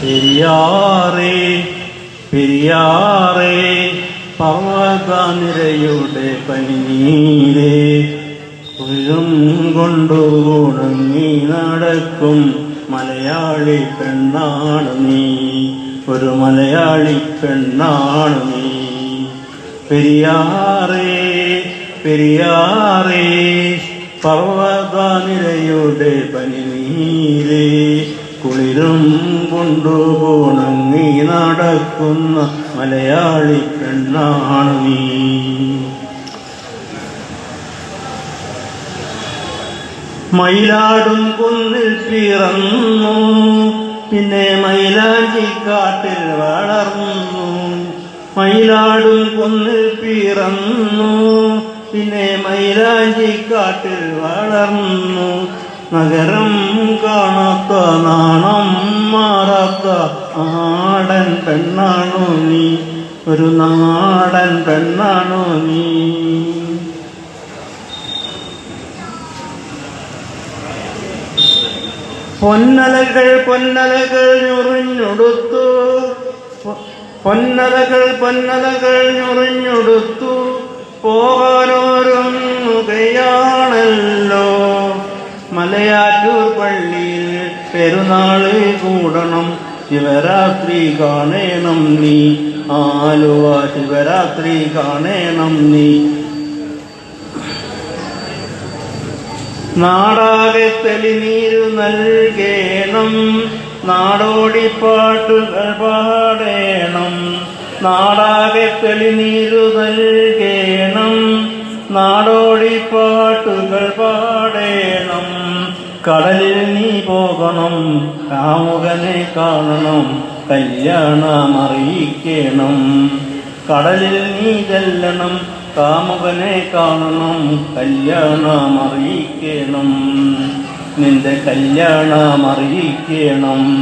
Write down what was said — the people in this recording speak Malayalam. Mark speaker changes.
Speaker 1: പെരിയാറേ പെരിയാറേ പർവ്വതനിരയുടെ പനിനീരേ കുളിരും കൊണ്ടു ഉണങ്ങി നടക്കും മലയാളി പെണ്ണാണ് നീ, ഒരു മലയാളി പെണ്ണാണ് നീ. പെരിയാറേ പെരിയാറേ പർവ്വതനിരയുടെ പനിനീരേ കുളിരും കൊണ്ടു ഉണങ്ങി നടക്കുന്ന മലയാളി പെണ്ണാണ് നീ. മയിലാടും കുന്നിൽ പിറന്നു, പിന്നെ മൈലാഞ്ചിക്കാട്ടിൽ വളർന്നു. മയിലാടും കുന്നിൽ പിറന്നു, പിന്നെ മൈലാഞ്ചിക്കാട്ടിൽ വളർന്നു. നഗരം കാണാത്ത നാണം മാറാത്ത നാടൻ പെണ്ണാണു നീ, ഒരു നാടൻ പെണ്ണാണു നീ. പൊന്നലകൾ പൊന്നലകൾ ഞൊറിഞ്ഞൊടുത്തു, പൊന്നലകൾ പൊന്നലകൾ ഞൊറിഞ്ഞൊടുത്തു പോകാനോരൊന്നുകയാണല്ലോ. മലയാറ്റൂർ പള്ളിയിൽ പെരുന്നാള് കൂടണം, ശിവരാത്രി കാണേണം നീ. ആലുവ ശിവരാത്രി കാണേണം നീ. നാടാകെ തെളിനീരു നൽകേണം, നാടോടിപ്പാട്ടുകൾ പാടേണം. നാടാകെ തെളിനീരു നൽകേണം, നാടോടിപ്പാട്ടുകൾ പാടേണം. കടലിൽ നീ പോകണം, കാമുകനെ കാണണം, കല്യാണമറിയിക്കണം. കടലിൽ നീ ചെല്ലണം, കാമുകനെ കാണണം, കല്യാണമറിയിക്കണം. നിന്റെ കല്യാണമറിയിക്കണം.